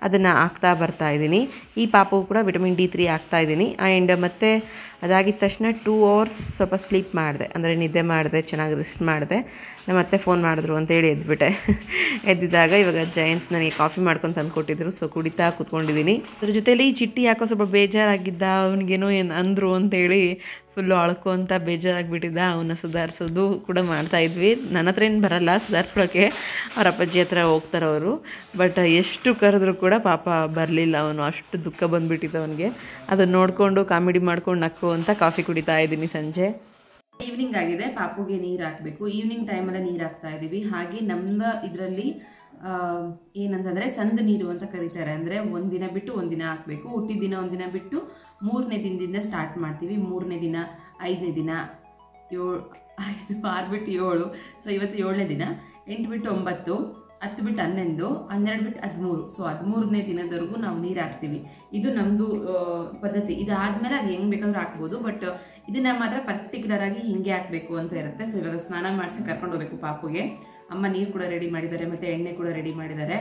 ಅದನ್ನು ಹಾಕ್ತಾ ಬರ್ತಾಯಿದ್ದೀನಿ. ಈ ಪಾಪು ಕೂಡ ವಿಟಮಿನ್ D3 ಹಾಕ್ತಾಯಿದ್ದೀನಿ. ಆ್ಯಂಡ್ ಮತ್ತು ಅದಾಗಿದ್ದ ತಕ್ಷಣ 2 hours ಸ್ವಲ್ಪ ಸ್ಲೀಪ್ ಮಾಡಿದೆ, ಅಂದರೆ ನಿದ್ದೆ ಮಾಡಿದೆ, ಚೆನ್ನಾಗಿ ರೆಸ್ಟ್ ಮಾಡಿದೆ. ನಮ್ಮ ಅತ್ತೆ ಫೋನ್ ಮಾಡಿದ್ರು ಅಂತೇಳಿ ಎದ್ಬಿಟ್ಟೆ. ಎದ್ದಿದ್ದಾಗ ಇವಾಗ ಜಯಂತ್ ನನಗೆ ಕಾಫಿ ಮಾಡ್ಕೊಂಡು ತಂದು ಕೊಟ್ಟಿದ್ರು, ಸೊ ಕುಡಿತಾ ಕೂತ್ಕೊಂಡಿದ್ದೀನಿ. ಅದ್ರ ಜೊತೆಲಿ ಚಿಟ್ಟಿ ಯಾಕೋ ಸ್ವಲ್ಪ ಬೇಜಾರಾಗಿದ್ದ, ಅವನಿಗೇನೋ ಏನು ಅಂದರು ಅಂತೇಳಿ ಫುಲ್ಲು ಅಳ್ಕೊ ಅಂತ ಬೇಜಾರಾಗಿಬಿಟ್ಟಿದ್ದ. ಅವನ್ನ ಸುಧಾರಿಸೋದು ಕೂಡ ಮಾಡ್ತಾಯಿದ್ವಿ. ನನ್ನ ಹತ್ರ ಏನು ಬರಲ್ಲ ಸುಧಾರಿಸ್ಕೊಳಕ್ಕೆ, ಅವ್ರ ಅಪ್ಪಾಜಿ ಹತ್ರ ಹೋಗ್ತಾರೆ ಅವರು. ಬಟ್ ಎಷ್ಟು ಕರೆದ್ರೂ ಕೂಡ ಪಾಪ ಬರಲಿಲ್ಲ ಅವನು, ಅಷ್ಟು ದುಃಖ ಬಂದುಬಿಟ್ಟಿತ್ತು ಅವನಿಗೆ. ಅದನ್ನು ನೋಡಿಕೊಂಡು ಕಾಮಿಡಿ ಮಾಡ್ಕೊಂಡು ನಕ್ಕು ಅಂತ ಕಾಫಿ ಕುಡಿತಾ ಇದ್ದೀನಿ. ಸಂಜೆ ಈವ್ನಿಂಗ್ ಆಗಿದೆ, ಪಾಪುಗೆ ನೀರು ಹಾಕಬೇಕು. ಈವ್ನಿಂಗ್ ಟೈಮಲ್ಲಿ ನೀರು ಹಾಕ್ತಾ ಇದ್ದೀವಿ. ಹಾಗೆ ನಮ್ಮ ಇದರಲ್ಲಿ ಏನಂತಂದರೆ ಸಂದ ನೀರು ಅಂತ ಕರೀತಾರೆ. ಅಂದರೆ ಒಂದಿನ ಬಿಟ್ಟು ಒಂದಿನ ಹಾಕಬೇಕು. ಹುಟ್ಟಿದ ದಿನ ಒಂದಿನ ಬಿಟ್ಟು 3ನೇ ದಿನದಿಂದ ಸ್ಟಾರ್ಟ್ ಮಾಡ್ತೀವಿ. 3ನೇ ದಿನ, 5ನೇ ದಿನ, 6 ಬಿಟ್ಟು 7, ಸೊ ಇವತ್ತು 7ನೇ ದಿನ, 8 ಬಿಟ್ಟು 9, 10 ಬಿಟ್ಟು 11, 12 ಬಿಟ್ಟು 13. ಸೊ 13ನೇ ದಿನದವರೆಗೂ ನಾವು ನೀರು ಹಾಕ್ತೀವಿ. ಇದು ನಮ್ಮದು ಪದ್ಧತಿ. ಇದಾದಮೇಲೆ ಅದು ಹೆಂಗೆ ಬೇಕಾದ್ರೂ ಹಾಕ್ಬೋದು, ಬಟ್ ಇದನ್ನ ಮಾತ್ರ ಪರ್ಟಿಕ್ಯುಲರ್ ಆಗಿ ಹಿಂಗೆ ಹಾಕಬೇಕು ಅಂತ ಇರುತ್ತೆ. ಸೊ ಇವಾಗ ಸ್ನಾನ ಮಾಡಿಸಿ ಕರ್ಕೊಂಡು ಹೋಗ್ಬೇಕು ಪಾಪುಗೆ. ಅಮ್ಮ ನೀರು ಕೂಡ ರೆಡಿ ಮಾಡಿದ್ದಾರೆ, ಮತ್ತು ಎಣ್ಣೆ ಕೂಡ ರೆಡಿ ಮಾಡಿದ್ದಾರೆ.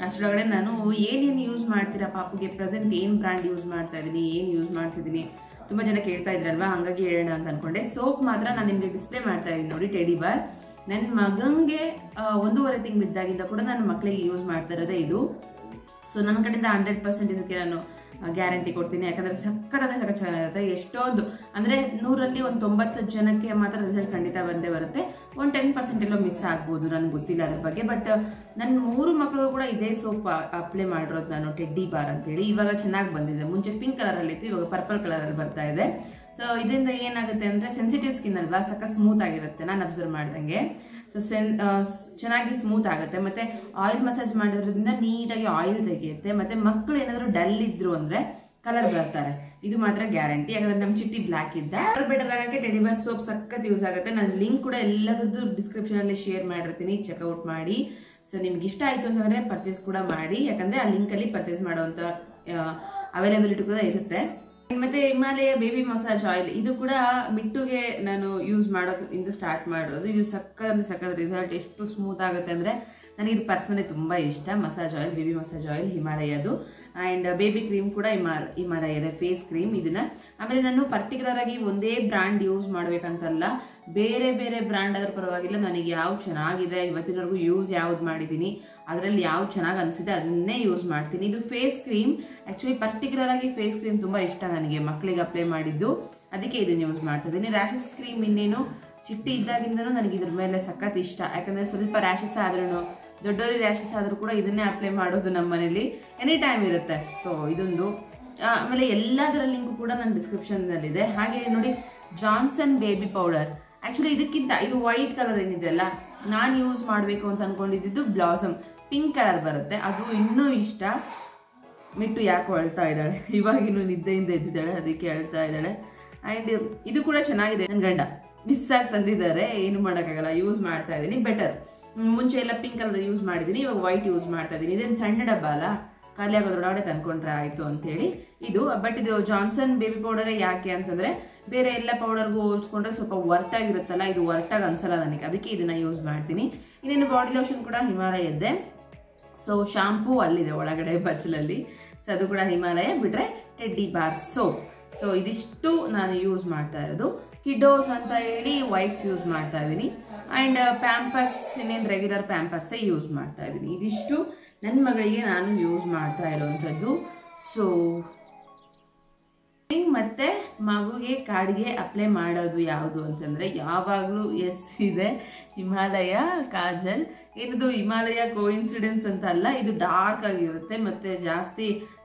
ಅಷ್ಟರೊಳಗಡೆ ನಾನು ಏನೇನು ಯೂಸ್ ಮಾಡ್ತೀರಾ ಪಾಪುಗೆ, ಪ್ರೆಸೆಂಟ್ ಏನು ಬ್ರ್ಯಾಂಡ್ ಯೂಸ್ ಮಾಡ್ತಾ ಇದ್ದೀನಿ, ಏನು ಯೂಸ್ ಮಾಡ್ತಿದ್ದೀನಿ, ತುಂಬ ಜನ ಕೇಳ್ತಾ ಇದ್ರಲ್ವಾ, ಹಾಗಾಗಿ ಹೇಳೋಣ ಅಂತ ಅಂದ್ಕೊಂಡೆ. ಸೋಪ್ ಮಾತ್ರ ನಾನು ನಿಮಗೆ ಡಿಸ್ಪ್ಲೇ ಮಾಡ್ತಾ ಇದ್ದೀನಿ ನೋಡಿ, ಟೆಡಿ ಬಾರ್. ನನ್ನ ಮಗಂಗೆ 1.5 ತಿಂಗಳಿದ್ದಾಗಿಂದ ಕೂಡ ನನ್ನ ಮಕ್ಕಳಿಗೆ ಯೂಸ್ ಮಾಡ್ತಾ ಇರೋದೇ ಇದು. ಸೊ ನನ್ನ ಕಡೆಯಿಂದ 100% ಇದಕ್ಕೆ ನಾನು ಗ್ಯಾರಂಟಿ ಕೊಡ್ತೀನಿ. ಯಾಕಂದರೆ ಸಖತ್ ಚೆನ್ನಾಗಿರುತ್ತೆ. ಎಷ್ಟೊಂದು ಅಂದರೆ 100ರಲ್ಲಿ ಒಂದು 90 ಜನಕ್ಕೆ ಮಾತ್ರ ರಿಸಲ್ಟ್ ಖಂಡಿತ ಬಂದೇ ಬರುತ್ತೆ. ಒಂದು 10% ಎಲ್ಲೋ ಮಿಸ್ ಆಗ್ಬೋದು, ನನಗೆ ಗೊತ್ತಿಲ್ಲ ಅದ್ರ ಬಗ್ಗೆ. ಬಟ್ ನನ್ನ 3 ಮಕ್ಕಳು ಕೂಡ ಇದೇ ಸೋಪ್ ಅಪ್ಲೈ ಮಾಡಿರೋದು ನಾನು, ಟೆಡ್ಡಿ ಬಾರ್ ಅಂತೇಳಿ. ಇವಾಗ ಚೆನ್ನಾಗಿ ಬಂದಿದೆ. ಮುಂಚೆ ಪಿಂಕ್ ಕಲರಲ್ಲಿ ಇತ್ತು, ಇವಾಗ ಪರ್ಪಲ್ ಕಲರಲ್ಲಿ ಬರ್ತಾ ಇದೆ. ಸೊ ಇದರಿಂದ ಏನಾಗುತ್ತೆ ಅಂದರೆ ಸೆನ್ಸಿಟಿವ್ ಸ್ಕಿನ್ ಅಲ್ವಾ, ಸಕ್ಕ ಸ್ಮೂತ್ ಆಗಿರುತ್ತೆ ನಾನು ಅಬ್ಸರ್ವ್ ಮಾಡ್ದಂಗೆ. ಸೊ ಚೆನ್ನಾಗಿ ಸ್ಮೂತ್ ಆಗುತ್ತೆ. ಮತ್ತು ಆಯಿಲ್ ಮಸಾಜ್ ಮಾಡೋದ್ರಿಂದ ನೀಟಾಗಿ ಆಯಿಲ್ ತೆಗೆಯುತ್ತೆ. ಮತ್ತು ಮಕ್ಕಳು ಏನಾದರೂ ಡಲ್ ಇದ್ರು ಅಂದರೆ ಕಲರ್ ಬರ್ತಾರೆ, ಇದು ಮಾತ್ರ ಗ್ಯಾರಂಟಿ. ಯಾಕಂದರೆ ನಮ್ಮ ಚಿಟ್ಟಿ ಬ್ಲ್ಯಾಕ್ ಇದ್ದ. ಕಲರ್ ಬೆಟರ್ ಆಗೋಕ್ಕೆ ಟೆಡಿ ಬಾರ್ ಸೋಪ್ ಸಖತ್ ಯೂಸ್ ಆಗುತ್ತೆ. ನಾನು ಲಿಂಕ್ ಕೂಡ ಎಲ್ಲದರದ್ದು ಡಿಸ್ಕ್ರಿಪ್ಷನಲ್ಲಿ ಶೇರ್ ಮಾಡಿರ್ತೀನಿ, ಚೆಕ್ಔಟ್ ಮಾಡಿ. ಸೊ ನಿಮ್ಗೆ ಇಷ್ಟ ಆಯಿತು ಅಂತಂದರೆ ಪರ್ಚೇಸ್ ಕೂಡ ಮಾಡಿ, ಯಾಕಂದರೆ ಆ ಲಿಂಕಲ್ಲಿ ಪರ್ಚೇಸ್ ಮಾಡೋವಂಥ ಅವೈಲೇಬಿಲಿಟಿ ಕೂಡ ಇರುತ್ತೆ. ಮತ್ತೆ ಹಿಮಾಲಯ ಬೇಬಿ ಮಸಾಜ್ ಆಯಿಲ್, ಇದು ಕೂಡ ಮಿಟ್ಟುಗೆ ನಾನು ಯೂಸ್ ಮಾಡೋದ್ರಿಂದ ಸ್ಟಾರ್ಟ್ ಮಾಡಿರೋದು. ಇದು ಸಖತ್ ರಿಸಲ್ಟ್, ಎಷ್ಟು ಸ್ಮೂತ್ ಆಗುತ್ತೆ ಅಂದರೆ ನನಗಿದು ಪರ್ಸ್ನಲಿ ತುಂಬ ಇಷ್ಟ. Massage oil, baby massage oil ಹಿಮಾಲಯದು. ಆ್ಯಂಡ್ ಬೇಬಿ ಕ್ರೀಮ್ ಕೂಡ ಹಿಮಾಲಯದ ಫೇಸ್ ಕ್ರೀಮ್. ಇದನ್ನ ಆಮೇಲೆ ನಾನು ಪರ್ಟಿಕ್ಯುಲರ್ ಆಗಿ ಒಂದೇ ಬ್ರ್ಯಾಂಡ್ ಯೂಸ್ ಮಾಡ್ಬೇಕಂತಲ್ಲ, ಬೇರೆ ಬೇರೆ ಬ್ರ್ಯಾಂಡ್ ಆದ್ರೂ ಪರವಾಗಿಲ್ಲ, ನನಗೆ ಯಾವ್ದು ಚೆನ್ನಾಗಿದೆ, ಇವತ್ತಿನವರೆಗೂ ಯೂಸ್ ಯಾವ್ದು ಮಾಡಿದ್ದೀನಿ, ಅದರಲ್ಲಿ ಯಾವ್ದು ಚೆನ್ನಾಗಿ ಅನಿಸಿದೆ ಅದನ್ನೇ ಯೂಸ್ ಮಾಡ್ತೀನಿ. ಇದು ಫೇಸ್ ಕ್ರೀಮ್. ಆ್ಯಕ್ಚುಲಿ ಪರ್ಟಿಕ್ಯುಲರ್ ಆಗಿ ಫೇಸ್ ಕ್ರೀಮ್ ತುಂಬ ಇಷ್ಟ ನನಗೆ, ಮಕ್ಕಳಿಗೆ ಅಪ್ಲೈ ಮಾಡಿದ್ದು, ಅದಕ್ಕೆ ಇದನ್ನು ಯೂಸ್ ಮಾಡ್ತಿದ್ದೀನಿ. ರ್ಯಾಷಸ್ ಕ್ರೀಮ್ ಇನ್ನೇನು ಚಿಟ್ಟಿ ಇದ್ದಾಗಿಂದನೂ ನನಗೆ ಇದ್ರ ಮೇಲೆ ಸಖತ್ ಇಷ್ಟ. ಯಾಕಂದರೆ ಸ್ವಲ್ಪ ರ್ಯಾಷಸ್ ಆದ್ರೂ, ದೊಡ್ಡವರಿಗೆ ರ್ಯಾಷಸ್ ಆದರೂ ಕೂಡ ಇದನ್ನೇ ಅಪ್ಲೈ ಮಾಡೋದು ನಮ್ಮ ಮನೇಲಿ ಎನಿ ಟೈಮ್ ಇರುತ್ತೆ. ಸೊ ಇದೊಂದು. ಆಮೇಲೆ ಎಲ್ಲದರ ಲಿಂಕು ಕೂಡ ನನ್ನ ಡಿಸ್ಕ್ರಿಪ್ಷನ್ನಲ್ಲಿದೆ. ಹಾಗೆ ನೋಡಿ, ಜಾನ್ಸನ್ ಬೇಬಿ ಪೌಡರ್. ಆ್ಯಕ್ಚುಲಿ ಇದಕ್ಕಿಂತ ಇದು ವೈಟ್ ಕಲರ್ ಏನಿದೆ ಅಲ್ಲ, ನಾನು ಯೂಸ್ ಮಾಡಬೇಕು ಅಂತ ಅಂದ್ಕೊಂಡಿದ್ದು ಬ್ಲಾಸಮ್ ಪಿಂಕ್ ಕಲರ್ ಬರುತ್ತೆ, ಅದು ಇನ್ನೂ ಇಷ್ಟ. ಮಿಟ್ಟು ಯಾಕೆ ಅಳ್ತಾ ಇದ್ದಾಳೆ, ಇವಾಗಿನ್ನು ನಿದ್ದೆಯಿಂದ ಎದ್ದಿದ್ದಾಳೆ, ಅದಕ್ಕೆ ಅಳ್ತಾ ಇದ್ದಾಳೆ. ಆ್ಯಂಡ್ ಇದು ಕೂಡ ಚೆನ್ನಾಗಿದೆ. ನನ್ನ ಗಂಡ ಮಿಸ್ ಆಗಿ ತಂದಿದ್ದಾರೆ, ಏನು ಮಾಡೋಕ್ಕಾಗಲ್ಲ, ಯೂಸ್ ಮಾಡ್ತಾ ಇದ್ದೀನಿ. ಬೆಟರ್. ಮುಂಚೆ ಎಲ್ಲ ಪಿಂಕ್ ಕಲರ್ ಯೂಸ್ ಮಾಡಿದ್ದೀನಿ, ಇವಾಗ ವೈಟ್ ಯೂಸ್ ಮಾಡ್ತಾ ಇದ್ದೀನಿ. ಇದೇನು ಸಣ್ಣ ಡಬ್ಬ ಅಲ್ಲ, ಖಾಲಿ ಆಗೋದ್ರೊಳಗಡೆ ತಂದ್ಕೊಂಡ್ರೆ ಆಯಿತು ಅಂತೇಳಿ ಇದು. ಬಟ್ ಇದು ಜಾನ್ಸನ್ ಬೇಬಿ ಪೌಡರೇ. ಯಾಕೆ ಅಂತಂದರೆ ಬೇರೆ ಎಲ್ಲ ಪೌಡರ್ಗೂ ಹೋಲ್ಸ್ಕೊಂಡ್ರೆ ಸ್ವಲ್ಪ ವರ್ಟಾಗಿರುತ್ತಲ್ಲ, ಇದು ವರ್ಟಾಗಿ ಅನ್ಸಲ್ಲ ನನಗೆ, ಅದಕ್ಕೆ ಇದನ್ನು ಯೂಸ್ ಮಾಡ್ತೀನಿ. ಇನ್ನೇನು ಬಾಡಿ ಲೋಷನ್ ಕೂಡ ಹಿಮಾಲಯದ್ದೇ. ಸೊ ಶಾಂಪೂ ಅಲ್ಲಿದೆ ಒಳಗಡೆ ಬಚ್ಚಲಲ್ಲಿ, ಸೊ ಅದು ಕೂಡ ಹಿಮಾಲಯ. ಬಿಟ್ಟರೆ ಟೆಡ್ಡಿ ಬಾರ್ ಸೋಪ್. ಸೊ ಇದಿಷ್ಟು ನಾನು ಯೂಸ್ ಮಾಡ್ತಾ ಇರೋದು. ಕಿಡೋಸ್ ಅಂತ ಹೇಳಿ ವೈಪ್ಸ್ ಯೂಸ್ ಮಾಡ್ತಾ ಇದ್ದೀನಿ. ಆ್ಯಂಡ್ ಪ್ಯಾಂಪರ್ಸ್, ಇನ್ನೇನು ರೆಗ್ಯುಲರ್ ಪ್ಯಾಂಪರ್ಸೇ ಯೂಸ್ ಮಾಡ್ತಾ ಇದ್ದೀನಿ. ಇದಿಷ್ಟು ನನ್ನ ಮಗಳಿಗೆ ನಾನು ಯೂಸ್ ಮಾಡ್ತಾ ಇರೋವಂಥದ್ದು. ಸೊ ಮತ್ತೆ ಮಗುಗೆ ಕಾಡಿಗೆ ಅಪ್ಲೈ ಮಾಡೋದು ಯಾವುದು ಅಂತಂದರೆ ಯಾವಾಗಲೂ ಇದೆ ಹಿಮಾಲಯ ಕಾಜಲ್. ಏನದು ಹಿಮಾಲಯ ಕೋಇನ್ಸಿಡೆನ್ಸ್ ಅಂತ ಅಲ್ಲ, ಇದು ಡಾರ್ಕ್ ಆಗಿರುತ್ತೆ ಮತ್ತು ಜಾಸ್ತಿ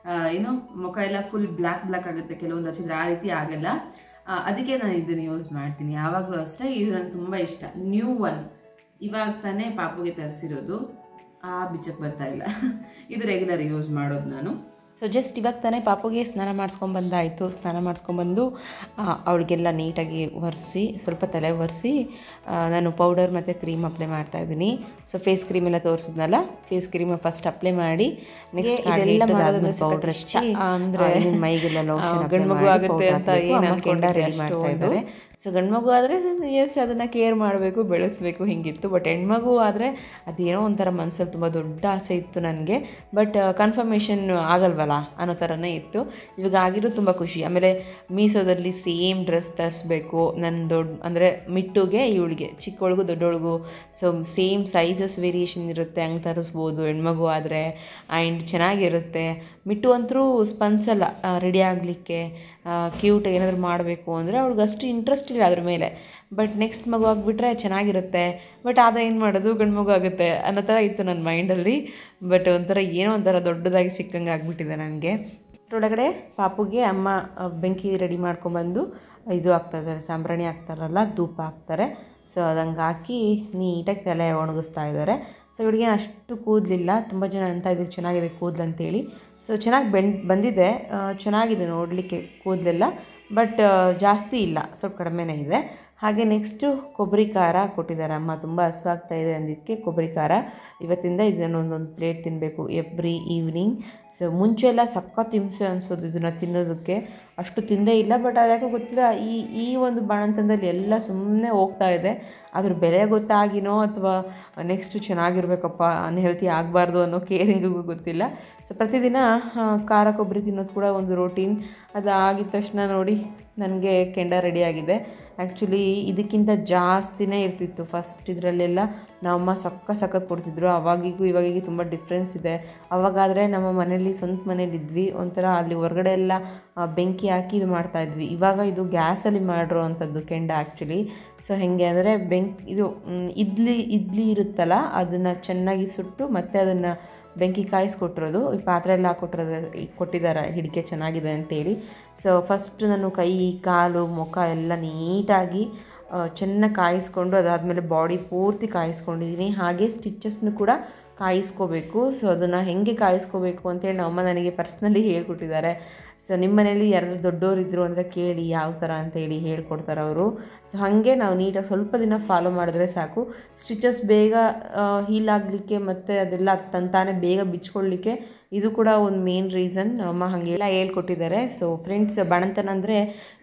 ಏನು ಮುಖ ಎಲ್ಲ ಫುಲ್ ಬ್ಲ್ಯಾಕ್ ಆಗುತ್ತೆ ಕೆಲವೊಂದು ಹಚ್ಚಿದ್ರೆ, ಆ ರೀತಿ ಆಗಲ್ಲ. ಅದಕ್ಕೆ ನಾನು ಇದನ್ನು ಯೂಸ್ ಮಾಡ್ತೀನಿ ಯಾವಾಗಲೂ ಅಷ್ಟೇ. ಇದು ನನಗೆ ತುಂಬ ಇಷ್ಟ. ನ್ಯೂ ಒನ್, ಇವಾಗ ತಾನೇ ಪಾಪುಗೆ ತರಿಸಿರೋದು, ಬಿಚ್ಚಕ್ಕೆ ಬರ್ತಾ ಇಲ್ಲ. ಇದು ರೆಗ್ಯುಲರ್ ಯೂಸ್ ಮಾಡೋದು ನಾನು. ಸೊ ಜಸ್ಟ್ ಇವಾಗ ತಾನೇ ಪಾಪುಗೆ ಸ್ನಾನ ಮಾಡಿಸ್ಕೊಂಬಂದಾಯಿತು. ಸ್ನಾನ ಮಾಡಿಸ್ಕೊಂಬಂದು ಅವಳಿಗೆಲ್ಲ ನೀಟಾಗಿ ಒರೆಸಿ, ಸ್ವಲ್ಪ ತಲೆ ಒರೆಸಿ ನಾನು ಪೌಡರ್ ಮತ್ತು ಕ್ರೀಮ್ ಅಪ್ಲೈ ಮಾಡ್ತಾಯಿದ್ದೀನಿ. ಸೊ ಫೇಸ್ ಕ್ರೀಮ್ ಎಲ್ಲ ತೋರಿಸಿದ್ನಲ್ಲ, ಫೇಸ್ ಕ್ರೀಮ್ ಫಸ್ಟ್ ಅಪ್ಲೈ ಮಾಡಿ ನೆಕ್ಸ್ಟ್ ಪೌಡರ್ ಹಚ್ಚಿ ಅಂದರೆ ಮೈಗೆಲ್ಲ ಲೋಷನ್ ರೆಡಿ ಮಾಡ್ತಾ ಇದ್ದಾರೆ. ಸೊ ಗಂಡು ಮಗು ಆದರೆ ಎಸ್ ಅದನ್ನು ಕೇರ್ ಮಾಡಬೇಕು, ಬೆಳೆಸಬೇಕು, ಹಿಂಗಿತ್ತು. ಬಟ್ ಹೆಣ್ಮಗು ಆದರೆ ಅದೇನೋ ಒಂಥರ ಮನಸ್ಸಲ್ಲಿ ತುಂಬ ದೊಡ್ಡ ಆಸೆ ಇತ್ತು ನನಗೆ. ಬಟ್ ಕನ್ಫರ್ಮೇಷನ್ ಆಗಲ್ವಲ್ಲ ಅನ್ನೋ ಥರನೇ ಇತ್ತು. ಇವಾಗ ಆಗಿರೋ ತುಂಬ ಖುಷಿ. ಆಮೇಲೆ ಮೀಸೋದಲ್ಲಿ ಸೇಮ್ ಡ್ರೆಸ್ ತರಿಸ್ಬೇಕು ನನ್ನ ಅಂದರೆ ಮಿಟ್ಟುಗೆ ಇವಳಿಗೆ, ಚಿಕ್ಕವಳಿಗೂ ದೊಡ್ಡವಳಿಗೂ. ಸೊ ಸೇಮ್ ಸೈಜಸ್ ವೇರಿಯೇಷನ್ ಇರುತ್ತೆ, ಹಂಗೆ ತರಿಸ್ಬೋದು ಹೆಣ್ಮಗು ಆದರೆ. ಆ್ಯಂಡ್ ಚೆನ್ನಾಗಿರುತ್ತೆ. ಮಿಟ್ಟು ಅಂತರೂ ಸ್ಪನ್ಸಲ್ಲ ರೆಡಿ ಆಗಲಿಕ್ಕೆ, ಕ್ಯೂಟ್ ಏನಾದರೂ ಮಾಡಬೇಕು ಅಂದರೆ ಅವ್ಳಿಗೆ ಅಷ್ಟು ಇಂಟ್ರೆಸ್ಟ್ ಇಲ್ಲ ಅದ್ರ ಮೇಲೆ. ಬಟ್ ನೆಕ್ಸ್ಟ್ ಮಗು ಆಗಿಬಿಟ್ರೆ ಚೆನ್ನಾಗಿರುತ್ತೆ. ಬಟ್ ಆದರೆ ಏನು ಮಾಡೋದು, ಗಂಡು ಮಗು ಆಗುತ್ತೆ ಅನ್ನೋ ಥರ ಇತ್ತು ನನ್ನ ಮೈಂಡಲ್ಲಿ. ಬಟ್ ಒಂಥರ ಏನೋ ಒಂಥರ ದೊಡ್ಡದಾಗಿ ಸಿಕ್ಕಂಗೆ ಆಗಿಬಿಟ್ಟಿದೆ ನನಗೆ. ಒಳಗಡೆ ಪಾಪುಗೆ ಅಮ್ಮ ಬೆಂಕಿ ರೆಡಿ ಮಾಡ್ಕೊಂಬಂದು ಇದು ಹಾಕ್ತಾಯಿದ್ದಾರೆ, ಸಾಂಬ್ರಾಣಿ ಹಾಕ್ತಾರಲ್ಲ, ಧೂಪ ಹಾಕ್ತಾರೆ. ಸೊ ಅದಂಗೆ ಹಾಕಿ ನೀಟಾಗಿ ತಲೆ ಒಣಗಿಸ್ತಾ ಇದ್ದಾರೆ. ಸೊ ಇವಳಿಗೆ ಅಷ್ಟು ಕೂದಲಿಲ್ಲ, ತುಂಬ ಜನ ಅಂತ ಇದ್ದೀವಿ ಚೆನ್ನಾಗಿದೆ ಕೂದಲು ಅಂತೇಳಿ. ಸೊ ಚೆನ್ನಾಗಿ ಬಂದಿದೆ, ಚೆನ್ನಾಗಿದೆ ನೋಡಲಿಕ್ಕೆ ಕೂದಲೆಲ್ಲ. ಬಟ್ ಜಾಸ್ತಿ ಇಲ್ಲ, ಸ್ವಲ್ಪ ಕಡಿಮೆನೇ ಇದೆ. ಹಾಗೆ ನೆಕ್ಸ್ಟು ಕೊಬ್ಬರಿ ಖಾರ ಕೊಟ್ಟಿದ್ದಾರೆ ಅಮ್ಮ. ತುಂಬ ಹಸಿವಾಗ್ತಾ ಇದೆ ಅಂದಿದ್ದಕ್ಕೆ ಕೊಬ್ಬರಿ ಖಾರ ಇವತ್ತಿಂದ ಇದನ್ನು ಒಂದೊಂದು ಪ್ಲೇಟ್ ತಿನ್ನಬೇಕು ಎವ್ರಿ ಈವ್ನಿಂಗ್. ಸೊ ಮುಂಚೆ ಎಲ್ಲ ಸಖತ್ ಹಿಂಸೆ ಅನಿಸೋದು ಇದನ್ನು ತಿನ್ನೋದಕ್ಕೆ, ಅಷ್ಟು ತಿಂದೇ ಇಲ್ಲ. ಬಟ್ ಅದ್ಯಾಕೋ ಗೊತ್ತಿಲ್ಲ, ಈ ಒಂದು ಬಾಣಂತನದಲ್ಲಿ ಎಲ್ಲ ಸುಮ್ಮನೆ ಹೋಗ್ತಾ ಇದೆ. ಅದ್ರ ಬೆಲೆ ಗೊತ್ತಾಗಿನೋ ಅಥವಾ ನೆಕ್ಸ್ಟು ಚೆನ್ನಾಗಿರ್ಬೇಕಪ್ಪ, ಅನ್ಹೆಲ್ತಿ ಆಗಬಾರ್ದು ಅನ್ನೋ ಕೇರಿಂಗಿಗೂ ಗೊತ್ತಿಲ್ಲ. ಸೊ ಪ್ರತಿದಿನ ಖಾರ ಕೊಬ್ಬರಿ ತಿನ್ನೋದು ಕೂಡ ಒಂದು ರೋಟೀನ್. ಅದು ಆಗಿದ ತಕ್ಷಣ ನೋಡಿ ನನಗೆ ಕೆಂಡ ರೆಡಿಯಾಗಿದೆ. ಆ್ಯಕ್ಚುಲಿ ಇದಕ್ಕಿಂತ ಜಾಸ್ತಿನೇ ಇರ್ತಿತ್ತು ಫಸ್ಟ್. ಇದರಲ್ಲೆಲ್ಲ ನಮ್ಮಮ್ಮ ಸಖತ್ ಕೊಡ್ತಿದ್ರು. ಅವಾಗಿಗೂ ಇವಾಗಿಗೂ ತುಂಬ ಡಿಫ್ರೆನ್ಸ್ ಇದೆ. ಅವಾಗಾದರೆ ನಮ್ಮ ಮನೇಲಿ ಸ್ವಂತ ಮನೇಲಿದ್ವಿ, ಒಂಥರ ಅಲ್ಲಿ ಹೊರಗಡೆ ಎಲ್ಲ ಬೆಂಕಿ ಹಾಕಿ ಇದು ಮಾಡ್ತಾಯಿದ್ವಿ. ಇವಾಗ ಇದು ಗ್ಯಾಸಲ್ಲಿ ಮಾಡಿರೋ ಅಂಥದ್ದು ಕೆಂಡ ಆ್ಯಕ್ಚುಲಿ. ಸೊ ಹೇಗೆ ಅಂದರೆ ಇದು ಇಡ್ಲಿ ಇರುತ್ತಲ್ಲ, ಅದನ್ನು ಚೆನ್ನಾಗಿ ಸುಟ್ಟು ಮತ್ತೆ ಅದನ್ನು ಬೆಂಕಿ ಕಾಯಿಸ್ಕೊಟ್ಟಿರೋದು. ಈ ಪಾತ್ರೆ ಎಲ್ಲ ಕೊಟ್ಟಿದ್ದಾರೆ ಹಿಡಿಕೆ ಚೆನ್ನಾಗಿದೆ ಅಂತೇಳಿ. ಸೊ ಫಸ್ಟ್ ನಾನು ಕೈ, ಕಾಲು, ಮುಖ ಎಲ್ಲ ನೀಟಾಗಿ ಚೆನ್ನಾಗಿ ಕಾಯಿಸ್ಕೊಂಡು ಅದಾದಮೇಲೆ ಬಾಡಿ ಪೂರ್ತಿ ಕಾಯಿಸ್ಕೊಂಡಿದ್ದೀನಿ. ಹಾಗೆ ಸ್ಟಿಚಸ್ನು ಕೂಡ ಕಾಯಿಸ್ಕೋಬೇಕು. ಸೊ ಅದನ್ನು ಹೇಗೆ ಕಾಯಿಸ್ಕೋಬೇಕು ಅಂತೇಳಿ ನಮ್ಮಮ್ಮ ನನಗೆ ಪರ್ಸ್ನಲಿ ಹೇಳ್ಕೊಟ್ಟಿದ್ದಾರೆ. ಸೊ ನಿಮ್ಮ ಮನೇಲಿ ಯಾರಾದರೂ ದೊಡ್ಡವರಿದ್ದರು ಅಂದರೆ ಕೇಳಿ ಯಾವ ಥರ ಅಂತೇಳಿ ಹೇಳ್ಕೊಡ್ತಾರೆ ಅವರು. ಸೊ ಹಾಗೆ ನಾವು ನೀಟಾಗಿ ಸ್ವಲ್ಪ ದಿನ ಫಾಲೋ ಮಾಡಿದ್ರೆ ಸಾಕು. ಸ್ಟಿಚಸ್ ಬೇಗ ಹೀಲ್ ಆಗಲಿಕ್ಕೆ ಮತ್ತು ಅದೆಲ್ಲ ತಂತಾನೆ ಬೇಗ ಬಿಚ್ಕೊಳ್ಳಿಕ್ಕೆ ಇದು ಕೂಡ ಒಂದು ಮೇನ್ ರೀಸನ್. ಅಮ್ಮ ಹಾಗೆಲ್ಲ ಹೇಳ್ಕೊಟ್ಟಿದ್ದಾರೆ. ಸೊ ಫ್ರೆಂಡ್ಸ್, ಬಾಣಂತನ ಅಂದರೆ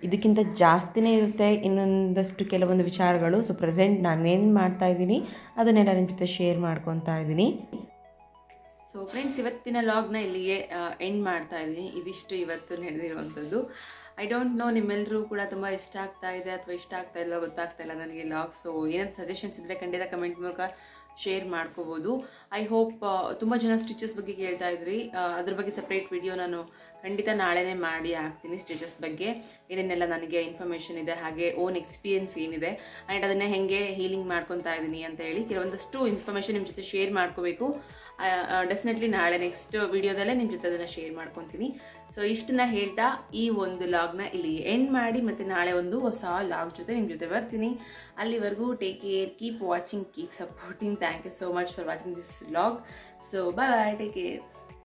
ಇದಕ್ಕಿಂತ ಜಾಸ್ತಿನೇ ಇರುತ್ತೆ ಇನ್ನೊಂದಷ್ಟು ಕೆಲವೊಂದು ವಿಚಾರಗಳು. ಸೊ ಪ್ರೆಸೆಂಟ್ ನಾನೇನು ಮಾಡ್ತಾಯಿದ್ದೀನಿ ಅದನ್ನೆಲ್ಲ ನಿಮ್ಮ ಜೊತೆ ಶೇರ್ ಮಾಡ್ಕೊತಾ ಇದ್ದೀನಿ. ಸೊ ಫ್ರೆಂಡ್ಸ್, ಇವತ್ತಿನ ಲಾಗ್ನ ಇಲ್ಲಿಗೆ ಎಂಡ್ ಮಾಡ್ತಾ ಇದ್ದೀನಿ. ಇದಿಷ್ಟು ಇವತ್ತು ನಡೆದಿರುವಂಥದ್ದು. ಐ ಡೋಂಟ್ ನೋ ನಿಮ್ಮೆಲ್ಲರೂ ಕೂಡ ತುಂಬ ಇಷ್ಟ ಆಗ್ತಾ ಇದೆ ಅಥವಾ ಇಷ್ಟ ಆಗ್ತಾ ಇಲ್ಲ ಗೊತ್ತಾಗ್ತಾ ಇಲ್ಲ ನನಗೆ ಲಾಗ್. ಸೊ ಏನಾದ್ರು ಸಜೆಷನ್ಸ್ ಇದ್ದರೆ ಖಂಡಿತ ಕಮೆಂಟ್ ಮೂಲಕ ಶೇರ್ ಮಾಡ್ಕೋಬೋದು. ಐ ಹೋಪ್ ತುಂಬ ಜನ ಸ್ಟಿಚಸ್ ಬಗ್ಗೆ ಕೇಳ್ತಾ ಇದ್ರಿ. ಅದ್ರ ಬಗ್ಗೆ ಸಪ್ರೇಟ್ ವಿಡಿಯೋ ನಾನು ಖಂಡಿತ ನಾಳೆನೇ ಮಾಡಿ ಹಾಕ್ತೀನಿ. ಸ್ಟಿಚಸ್ ಬಗ್ಗೆ ಏನೇನೆಲ್ಲ ನನಗೆ ಇನ್ಫಾರ್ಮೇಷನ್ ಇದೆ, ಹಾಗೆ ಓನ್ ಎಕ್ಸ್ಪೀರಿಯನ್ಸ್ ಏನಿದೆ, ಆ್ಯಂಡ್ ಅದನ್ನು ಹೇಗೆ ಹೀಲಿಂಗ್ ಮಾಡ್ಕೊತಾ ಇದ್ದೀನಿ ಅಂತ ಹೇಳಿ ಕೆಲವೊಂದಷ್ಟು ಇನ್ಫಾರ್ಮೇಷನ್ ನಿಮ್ಮ ಜೊತೆ ಶೇರ್ ಮಾಡ್ಕೋಬೇಕು. ಡೆಫಿನೆಟ್ಲಿ ನಾಳೆ ನೆಕ್ಸ್ಟ್ ವಿಡಿಯೋದಲ್ಲೇ ನಿಮ್ಮ ಜೊತೆ ಅದನ್ನು ಶೇರ್ ಮಾಡ್ಕೊತೀನಿ. ಸೊ ಇಷ್ಟನ್ನ ಹೇಳ್ತಾ ಈ ಒಂದು ಲಾಗ್ನ ಇಲ್ಲಿ ಎಂಡ್ ಮಾಡಿ ಮತ್ತೆ ನಾಳೆ ಒಂದು ಹೊಸ ಲಾಗ್ ಜೊತೆ ನಿಮ್ಮ ಜೊತೆ ಬರ್ತೀನಿ. ಅಲ್ಲಿವರೆಗೂ take care, keep watching, keep supporting. Thank you so much for watching this vlog. So bye, take care.